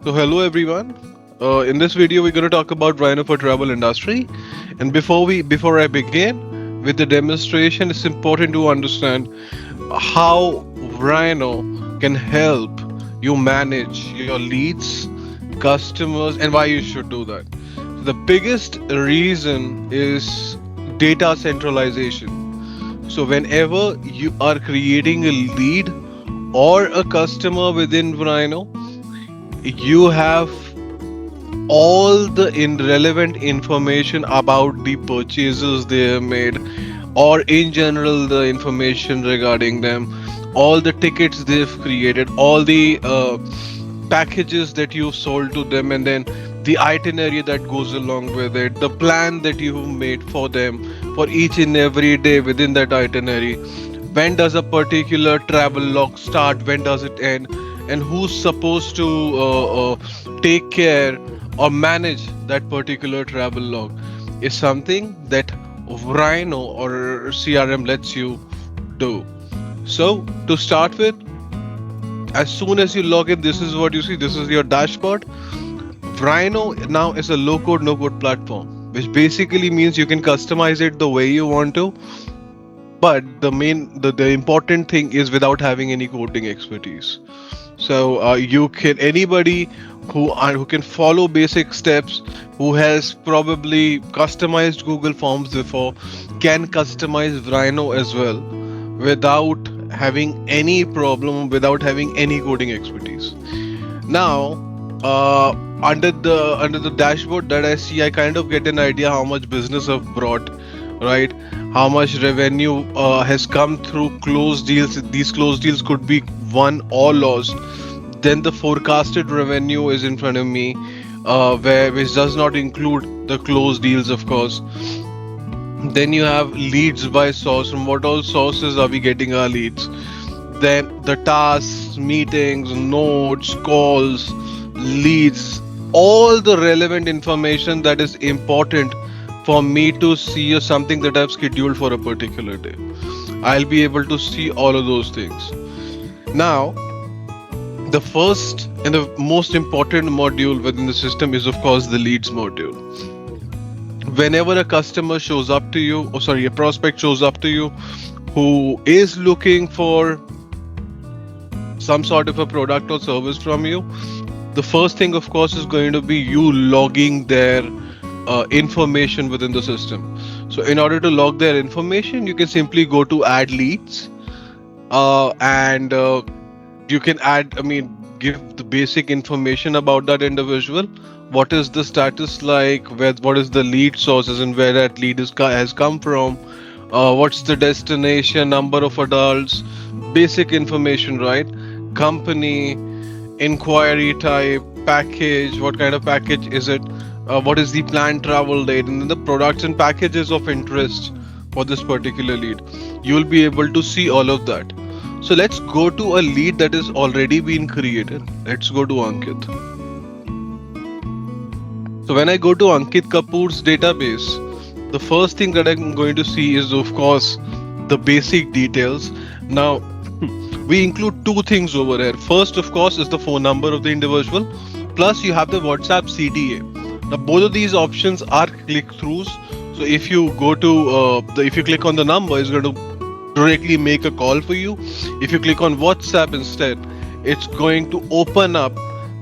So hello everyone. In this video, we're going to talk about Vryno for travel industry. And before I begin with the demonstration, it's important to understand how Vryno can help you manage your leads, customers, and why you should do that. The biggest reason is data centralization. So whenever you are creating a lead or a customer within Vryno, you have all the irrelevant information about the purchases they have made, or in general the information regarding them, all the tickets they've created, all the packages that you've sold to them, and then the itinerary that goes along with it, the plan that you've made for them for each and every day within that itinerary. When does a particular travel log start? When does it end? And who's supposed to take care or manage that particular travel log is something that Vryno or CRM lets you do. So to start with, as soon as you log in, this is what you see. This is your dashboard. Vryno now is a low-code, no-code platform, which basically means you can customize it the way you want to. But the important thing is without having any coding expertise. So you can anybody who can follow basic steps, who has probably customized Google Forms before, can customize Vryno as well without having any problem, without having any coding expertise. Now, under the dashboard that I see, I kind of get an idea how much business I've brought, right? How much revenue has come through closed deals. These closed deals could be won or lost. Then the forecasted revenue is in front of me, which does not include the closed deals, of course. Then you have leads by source. From what all sources are we getting our leads? Then the tasks, meetings, notes, calls, leads, all the relevant information that is important for me to see something that I've scheduled for a particular day. I'll be able to see all of those things. Now, the first and the most important module within the system is, of course, the leads module. Whenever a customer shows up to you, a prospect shows up to you who is looking for some sort of a product or service from you, the first thing, of course, is going to be you logging their information within the system. So in order to log their information, you can simply go to add leads and you can give the basic information about that individual. What is the status like? What is the lead sources and where that lead has come from? What's the destination, number of adults, basic information, right? Company, inquiry type, package, what kind of package is it? What is the planned travel date, and then the products and packages of interest for this particular lead. You will be able to see all of that. So let's go to a lead that is already been created. Let's go to Ankit. So when I go to Ankit Kapoor's database, the first thing that I'm going to see is, of course, the basic details. Now, we include two things over here. First, of course, is the phone number of the individual. Plus, you have the WhatsApp CTA. Now, both of these options are click-throughs. So if you go to, if you click on the number, it's going to directly make a call for you. If you click on WhatsApp instead, it's going to open up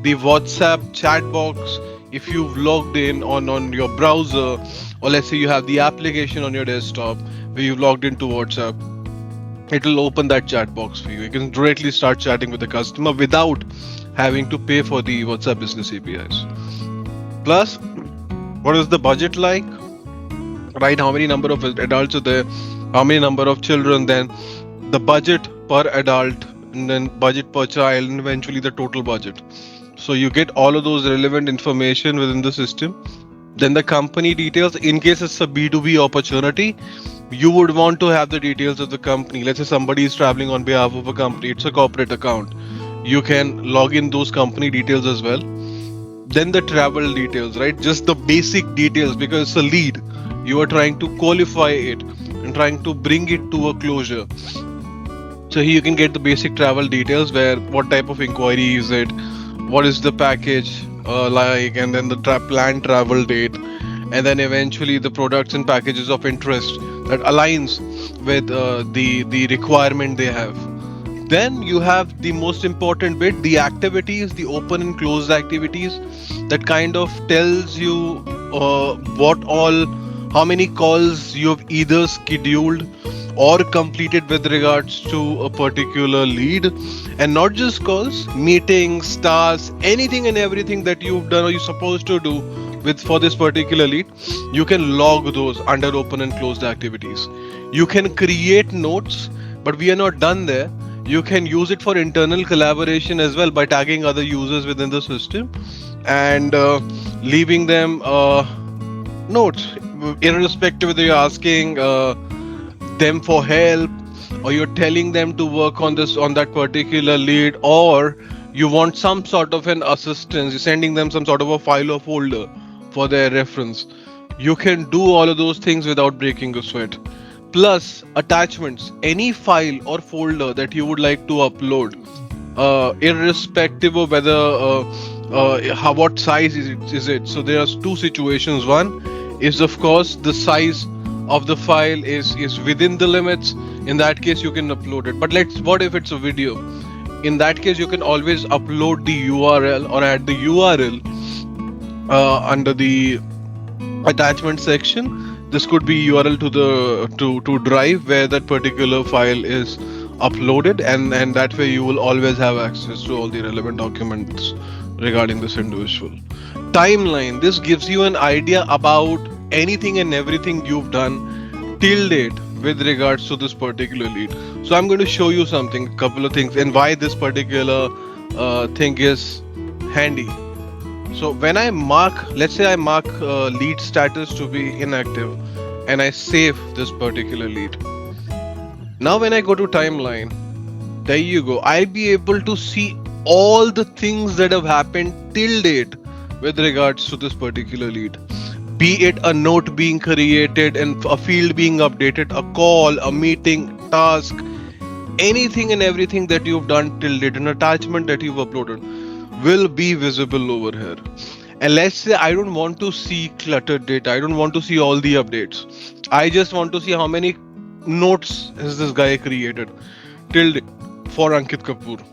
the WhatsApp chat box. If you've logged in on your browser, or let's say you have the application on your desktop where you've logged into WhatsApp, it will open that chat box for you. You can directly start chatting with the customer without having to pay for the WhatsApp business APIs. Plus, what is the budget like? Right? How many number of adults are there? How many number of children? Then the budget per adult, and then budget per child, and eventually the total budget. So you get all of those relevant information within the system. Then the company details. In case it's a B2B opportunity, you would want to have the details of the company. Let's say somebody is traveling on behalf of a company. It's a corporate account. You can log in those company details as well. Then the travel details, right? Just the basic details, because it's a lead. You are trying to qualify it and trying to bring it to a closure. So here you can get the basic travel details, where what type of inquiry is it, what is the package like, and then the planned travel date, and then eventually the products and packages of interest that aligns with the requirement they have. Then you have the most important bit, the activities, the open and closed activities that kind of tells you what all, how many calls you've either scheduled or completed with regards to a particular lead. And not just calls, meetings, tasks, anything and everything that you've done or you're supposed to do with for this particular lead, you can log those under open and closed activities. You can create notes, but we are not done there. You can use it for internal collaboration as well by tagging other users within the system and leaving them notes, irrespective whether you're asking them for help or you're telling them to work on this on that particular lead, or you want some sort of an assistance, you're sending them some sort of a file or folder for their reference. You can do all of those things without breaking a sweat. Plus attachments, any file or folder that you would like to upload, irrespective of whether what size is it. So there are two situations. One is of course the size of the file is within the limits. In that case you can upload it. But let's, what if it's a video? In that case you can always upload the URL or add the URL under the attachment section. This could be URL to the to drive where that particular file is uploaded, and that way you will always have access to all the relevant documents regarding this individual. Timeline, this gives you an idea about anything and everything you've done till date with regards to this particular lead. So I'm going to show you something, a couple of things, and why this particular thing is handy. So when I mark, let's say I mark lead status to be inactive and I save this particular lead. Now when I go to timeline, there you go. I'll be able to see all the things that have happened till date with regards to this particular lead. Be it a note being created and a field being updated, a call, a meeting, task, anything and everything that you've done till date, an attachment that you've uploaded will be visible over here. And let's say I don't want to see cluttered data, I don't want to see all the updates, I just want to see how many notes has this guy created till date for Ankit Kapoor.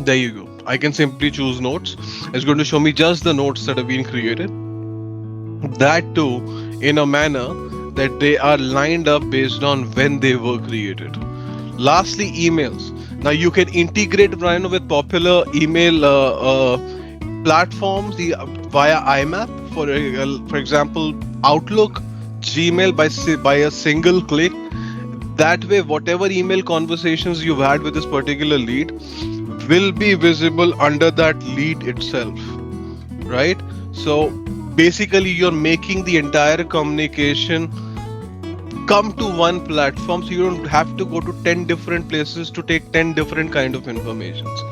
There you go. I can simply choose notes. It's going to show me just the notes that have been created, that too in a manner that they are lined up based on when they were created. Lastly, emails. Now you can integrate Vryno with popular email platforms via IMAP. For example, Outlook, Gmail by a single click. That way, whatever email conversations you've had with this particular lead will be visible under that lead itself, right? So basically, you're making the entire communication come to one platform, so you don't have to go to 10 different places to take 10 different kind of informations.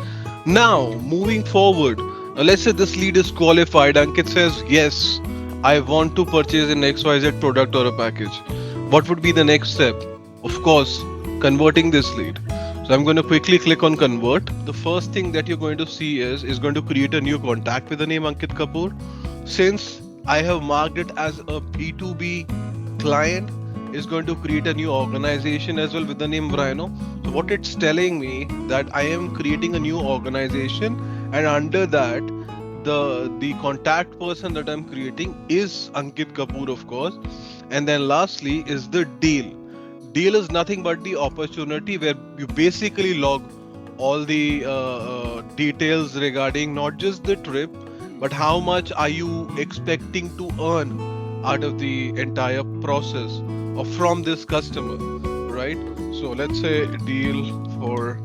Now moving forward, let's say this lead is qualified. Ankit says yes, I want to purchase an XYZ product or a package. What would be the next step? Of course, converting this lead. So I'm going to quickly click on convert. The first thing that you're going to see is going to create a new contact with the name Ankit Kapoor. Since I have marked it as a B2B client, is going to create a new organization as well with the name Vryno. So what it's telling me that I am creating a new organization, and under that the contact person that I'm creating is Ankit Kapoor, of course. And then lastly is the deal. Deal is nothing but the opportunity where you basically log all the details regarding not just the trip, but how much are you expecting to earn out of the entire process or from this customer, right? So let's say deal for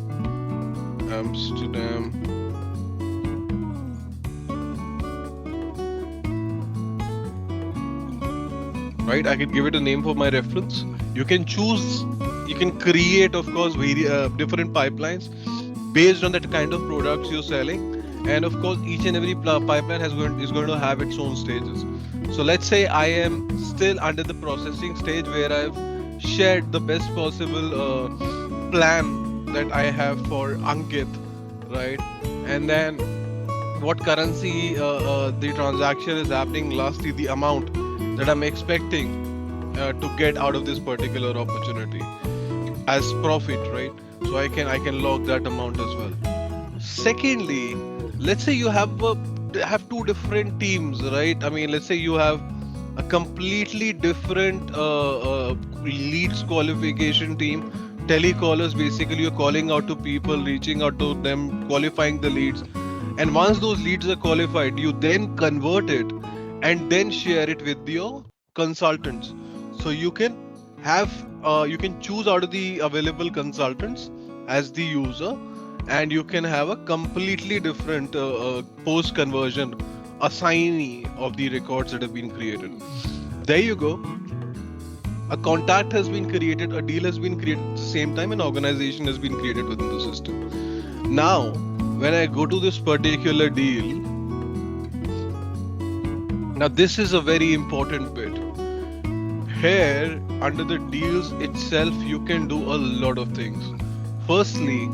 Amsterdam. Right, I can give it a name for my reference. You can choose, you can create, of course, different pipelines based on that kind of products you're selling. And of course, each and every pipeline is going to have its own stages. So let's say I am still under the processing stage where I've shared the best possible plan that I have for Ankit, right? And then what currency the transaction is happening, lastly the amount that I'm expecting to get out of this particular opportunity as profit, right? So I can log that amount as well. Secondly, let's say you have two different teams, right? I mean, let's say you have a completely different leads qualification team. Telecallers, basically, you're calling out to people, reaching out to them, qualifying the leads. And once those leads are qualified, you then convert it and then share it with your consultants. So you can choose out of the available consultants as the user, and you can have a completely different post conversion assignee of the records that have been created. There you go. A contact has been created, a deal has been created at the same time, an organization has been created within the system. Now, when I go to this particular deal, now this is a very important bit. Here, under the deals itself, you can do a lot of things. Firstly,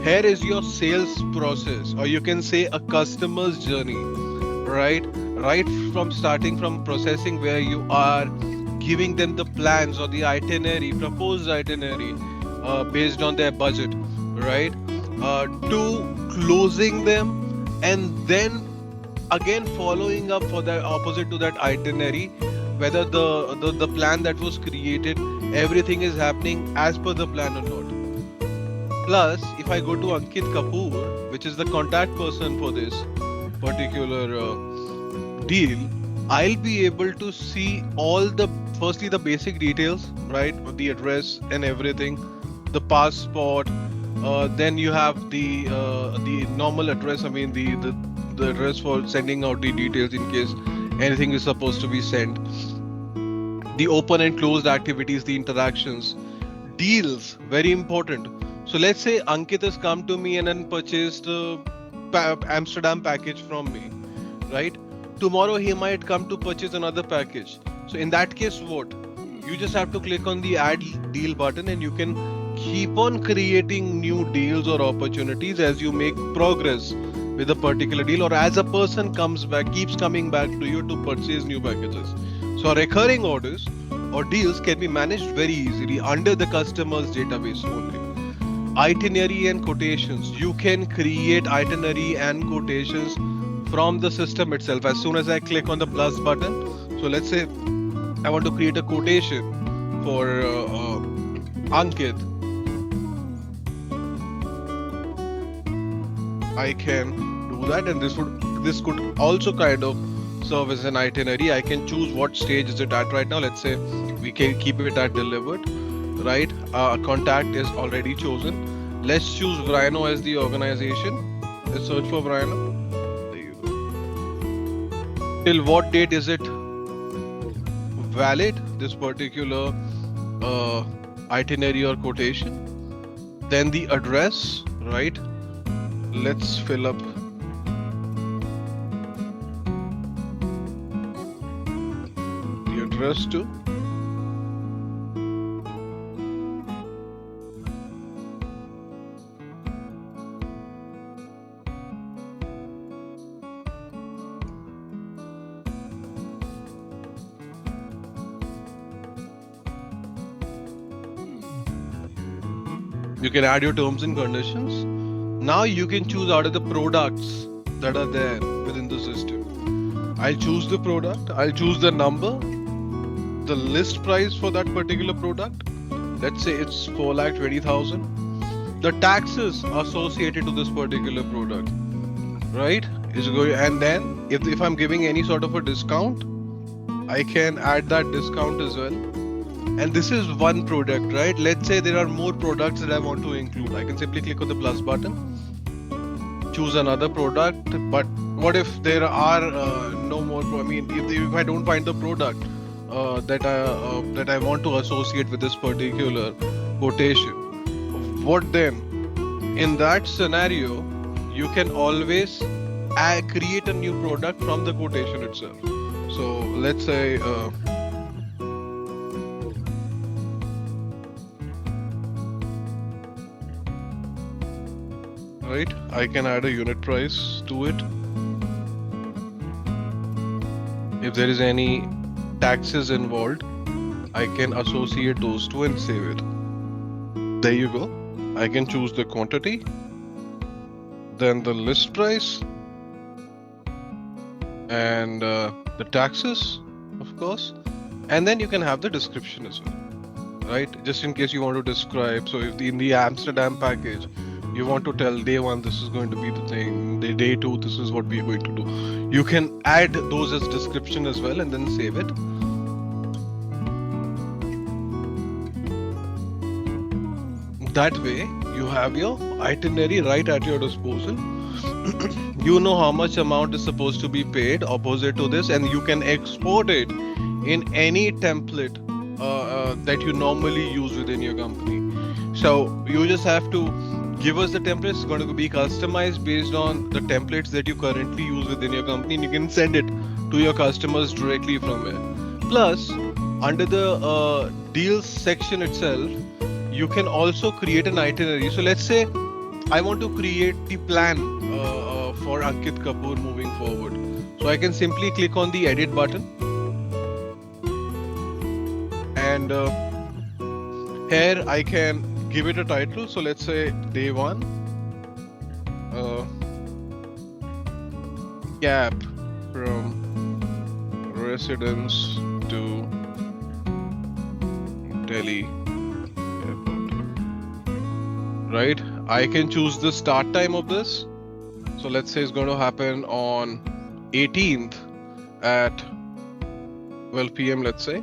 here is your sales process, or you can say a customer's journey, right? Right from starting from processing where you are giving them the plans or the itinerary, proposed itinerary based on their budget, right? To closing them, and then again following up for the opposite to that itinerary, whether the plan that was created, everything is happening as per the plan or not. Plus, if I go to Ankit Kapoor, which is the contact person for this particular deal, I'll be able to see all the firstly the basic details, right? The address and everything, the passport. Then you have the normal address. I mean the address for sending out the details in case anything is supposed to be sent. The open and closed activities, the interactions, deals, very important. So let's say Ankit has come to me and then purchased Amsterdam package from me, right? Tomorrow he might come to purchase another package. So in that case, what? You just have to click on the add deal button and you can keep on creating new deals or opportunities as you make progress with a particular deal, or as a person keeps coming back to you to purchase new packages. So recurring orders or deals can be managed very easily under the customer's database only. Itinerary and quotations. You can create itinerary and quotations from the system itself. As soon as I click on the plus button, so let's say I want to create a quotation for Ankit. I can do that, and this could also kind of serve as an itinerary. I can choose what stage is it at right now. Let's say we can keep it at delivered, right? Contact is already chosen. Let's choose Vryno as the organization. Let's search for Vryno. There you go. Till what date is it valid, this particular itinerary or quotation? Then the address, right? Let's fill up the address too. You can add your terms and conditions. Now you can choose out of the products that are there within the system. I'll choose the product, I'll choose the number, the list price for that particular product. Let's say it's 4,20,000. The taxes associated to this particular product, right? Is going, and then if I'm giving any sort of a discount, I can add that discount as well. And this is one product, right? Let's say there are more products that I want to include. I can simply click on the plus button, choose another product. But what if there are no more? I mean, if I don't find the product that I want to associate with this particular quotation, what then? In that scenario, you can always create a new product from the quotation itself. So let's say. Right, I can add a unit price to it. if there is any taxes involved, I can associate those two and save it. There you go. I can choose the quantity, then the list price, and the taxes, of course, and then you can have the description as well, right? Just in case you want to describe. So if in the Amsterdam package, you want to tell day one, this is going to be the thing, the day two, this is what we're going to do. You can add those as description as well and then save it. That way, you have your itinerary right at your disposal. You know how much amount is supposed to be paid opposite to this, and you can export it in any template that you normally use within your company. So you just have to give us the template. It's going to be customized based on the templates that you currently use within your company, and you can send it to your customers directly from it. Plus, under the deals section itself, you can also create an itinerary. So let's say I want to create the plan for Ankit Kapoor moving forward. So I can simply click on the edit button, and here I can give it a title. So let's say day one, cab from residence to Delhi airport, right? I can choose the start time of this. So let's say it's going to happen on 18th at 12 p.m. let's say,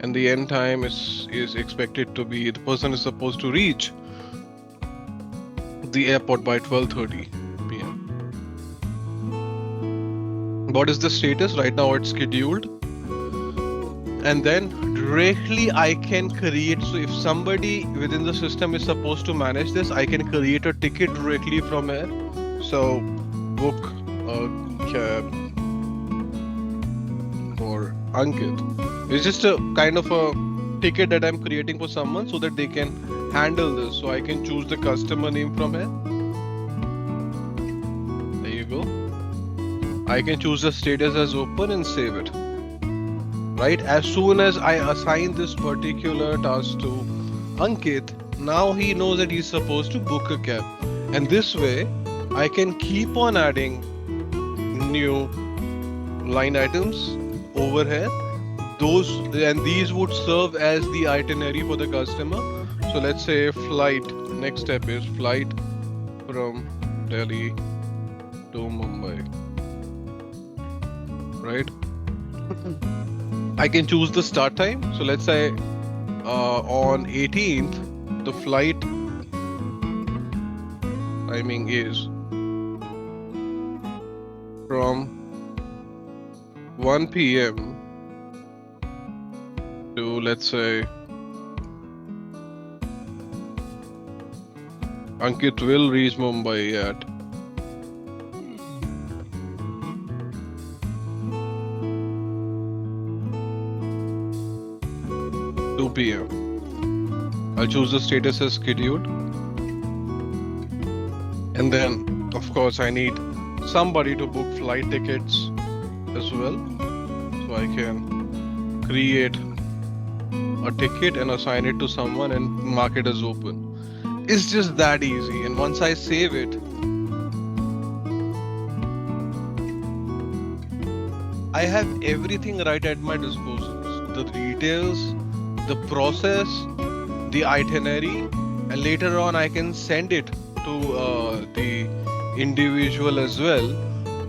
and the end time is expected to be, the person is supposed to reach the airport by 12:30 p.m. What is the status? Right now it's scheduled. And then directly I can create, so if somebody within the system is supposed to manage this, I can create a ticket directly from here. So book a cab for Ankit. It's just a kind of a ticket that I'm creating for someone so that they can handle this. So I can choose the customer name from here. There you go. I can choose the status as open and save it. Right? As soon as I assign this particular task to Ankit, now he knows that he's supposed to book a cab. And this way, I can keep on adding new line items over here. These would serve as the itinerary for the customer. So let's say flight, next step is flight from Delhi to Mumbai, right? I can choose the start time. So let's say on 18th, the flight timing is from 1 p.m. to, let's say, Ankit will reach Mumbai at 2 p.m. I'll choose the status as scheduled. And then, of course, I need somebody to book flight tickets as well. So I can create a ticket and assign it to someone and mark it as open. It's just that easy. And once I save it, I have everything right at my disposal. The details, the process, the itinerary, and later on I can send it to the individual as well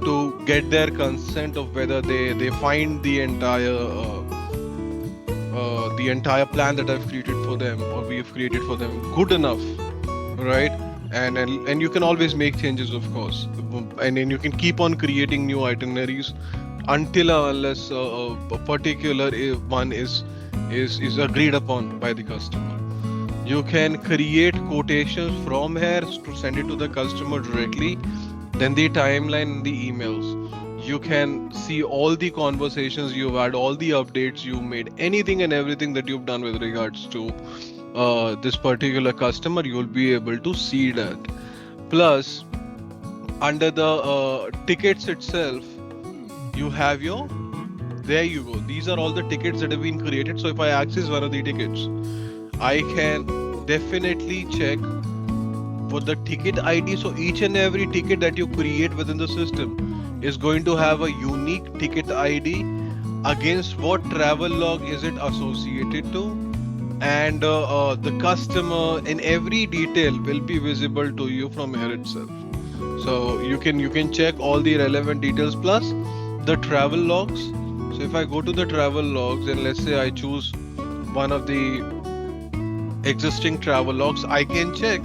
to get their consent of whether they find the entire plan that I've created for them or we have created for them good enough, right? And you can always make changes, of course, and then you can keep on creating new itineraries until or unless a particular one is agreed upon by the customer. You can create quotations from here to send it to the customer directly, then the timeline and the emails. You can see all the conversations you've had, all the updates you made, anything and everything that you've done with regards to this particular customer, you'll be able to see that. Plus, under the tickets itself, you have your there you go. These are all the tickets that have been created. So if I access one of the tickets, I can definitely check for the ticket ID. So each and every ticket that you create within the system is going to have a unique ticket ID against what travel log is it associated to, and the customer in every detail will be visible to you from here itself. So you can check all the relevant details plus the travel logs. So if I go to the travel logs and let's say I choose one of the existing travel logs, I can check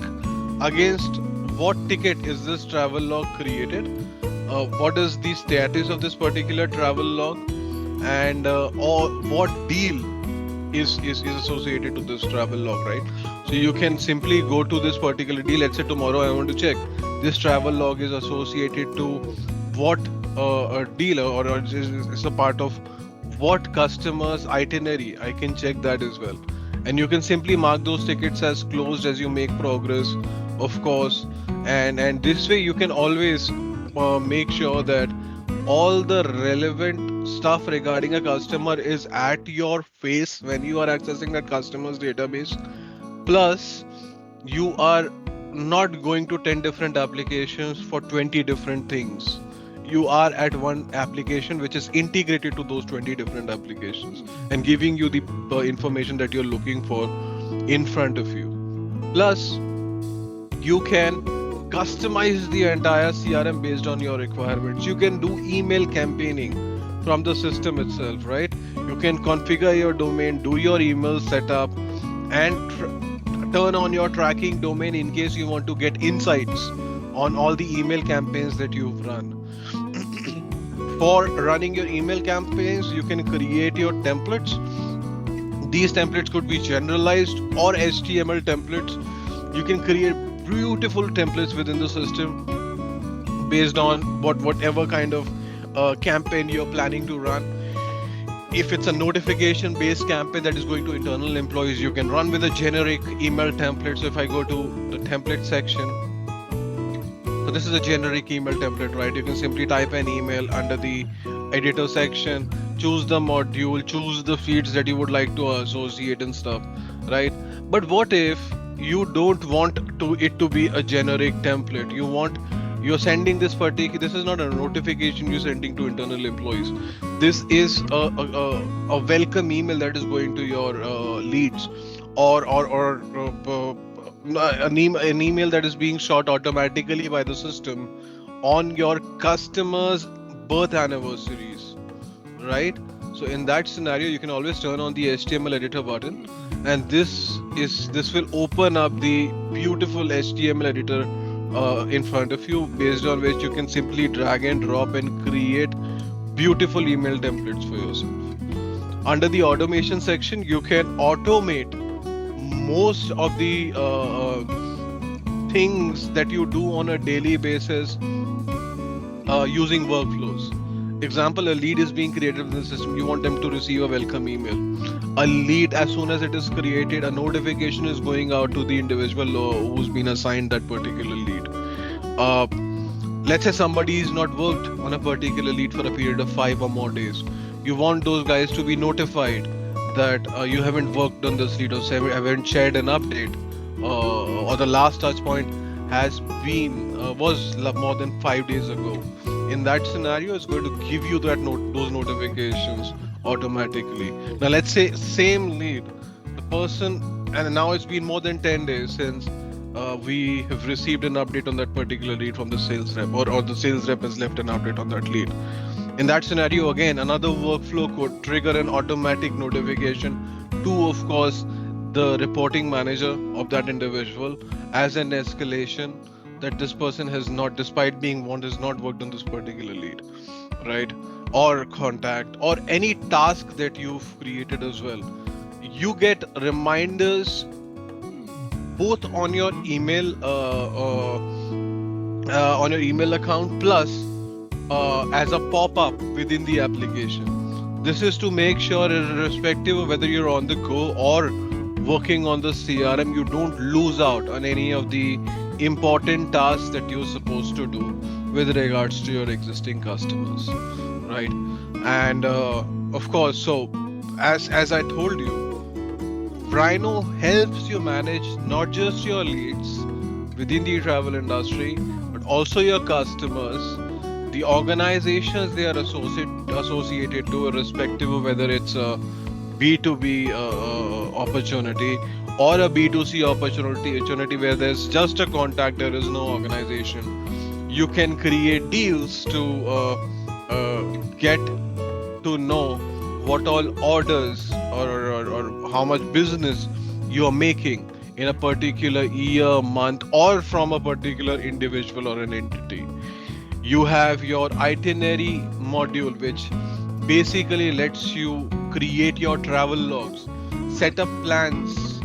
against what ticket is this travel log created, what is the status of this particular travel log, and or what deal is associated to this travel log, right? So you can simply go to this particular deal. Let's say tomorrow I want to check this travel log is associated to what a deal, or is a part of what customer's itinerary. I can check that as well, and you can simply mark those tickets as closed as you make progress, of course, and this way you can always make sure that all the relevant stuff regarding a customer is at your face when you are accessing that customer's database. Plus, you are not going to 10 different applications for 20 different things. You are at one application which is integrated to those 20 different applications and giving you the information that you're looking for in front of you. Plus, you can customize the entire CRM based on your requirements. You can do email campaigning from the system itself, right? You can configure your domain, do your email setup, and turn on your tracking domain in case you want to get insights on all the email campaigns that you've run. For running your email campaigns, you can create your templates. These templates could be generalized or HTML templates. You can create beautiful templates within the system based on whatever kind of campaign you're planning to run. If it's a notification based campaign that is going to internal employees, you can run with a generic email template. So if I go to the template section, so this is a generic email template, right? You can simply type an email under the editor section, choose the module, choose the feeds that you would like to associate and stuff, right? But what if you don't want it to be a generic template? You're sending this is not a notification you're sending to internal employees. This is a welcome email that is going to your leads, or an email that is being shot automatically by the system on your customers' birth anniversaries, right? So in that scenario, you can always turn on the HTML editor button, and this will open up the beautiful HTML editor in front of you, based on which you can simply drag and drop and create beautiful email templates for yourself. Under the automation section, you can automate most of the things that you do on a daily basis using workflows. Example, a lead is being created in the system. You want them to receive a welcome email. A lead, as soon as it is created, a notification is going out to the individual who's been assigned that particular lead. Let's say somebody is not worked on a particular lead for a period of 5 or more days. You want those guys to be notified that you haven't worked on this lead, or haven't shared an update, or the last touch point has been was more than 5 days ago. In that scenario, it's going to give you those notifications automatically. Now let's say same lead, the person, and now it's been more than 10 days since we have received an update on that particular lead from the sales rep, or the sales rep has left an update on that lead. In that scenario, again, another workflow could trigger an automatic notification to, of course, the reporting manager of that individual as an escalation that this person has not, despite being warned, has not worked on this particular lead, right? Or contact, or any task that you've created as well. You get reminders both on your email account, plus as a pop-up within the application. This is to make sure, irrespective of whether you're on the go or working on the CRM, you don't lose out on any of the important tasks that you're supposed to do with regards to your existing customers, right? And Of course. So, as I told you, Vryno helps you manage not just your leads within the travel industry, but also your customers, the organizations they are associated to, irrespective of whether it's a B2B opportunity or a B2C opportunity where there's just a contact, there is no organization. You can create deals to get to know what all orders or how much business you are making in a particular year, month, or from a particular individual or an entity. You have your itinerary module, which basically lets you create your travel logs, set up plans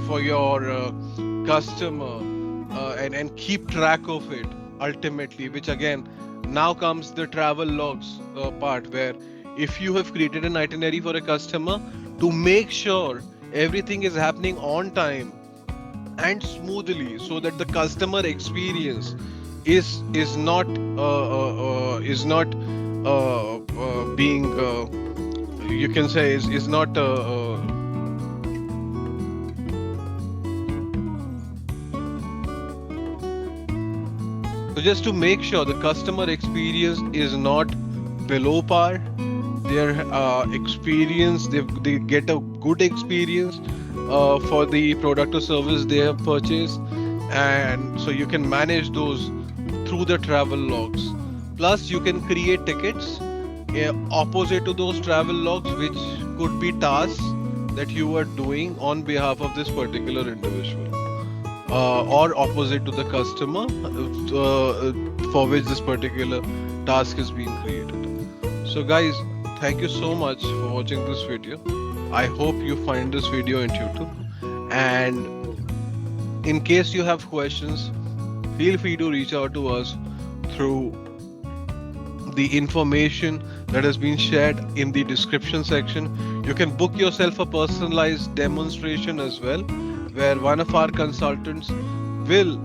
for your customer, and keep track of it ultimately, which again now comes the travel logs part, where if you have created an itinerary for a customer, to make sure everything is happening on time and smoothly, so that the customer experience is not being you can say is not so just to make sure the customer experience is not below par, their experience, they get a good experience for the product or service they have purchased, and so you can manage those through the travel logs. Plus you can create tickets opposite to those travel logs, which could be tasks that you are doing on behalf of this particular individual, or opposite to the customer for which this particular task is being created. So guys, thank you so much for watching this video. I hope you find this video intuitive, and in case you have questions, feel free to reach out to us through the information that has been shared in the description section. You can book yourself a personalized demonstration as well, where one of our consultants will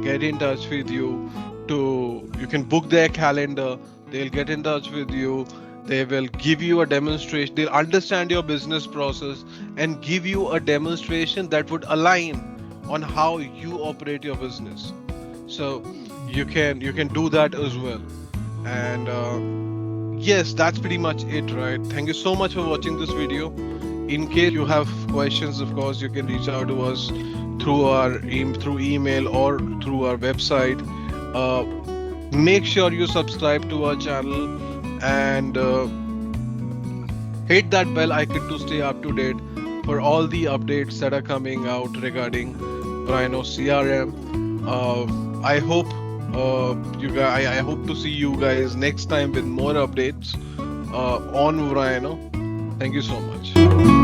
get in touch with you. You can book their calendar, they'll get in touch with you, they will give you a demonstration, they'll understand your business process and give you a demonstration that would align on how you operate your business. So you can do that as well. And yes, that's pretty much it, right? Thank you so much for watching this video. In case you have questions, of course, you can reach out to us through email or through our website. Make sure you subscribe to our channel and hit that bell icon to stay up to date for all the updates that are coming out regarding Vryno CRM. I hope I hope to see you guys next time with more updates on Vryno. Thank you so much.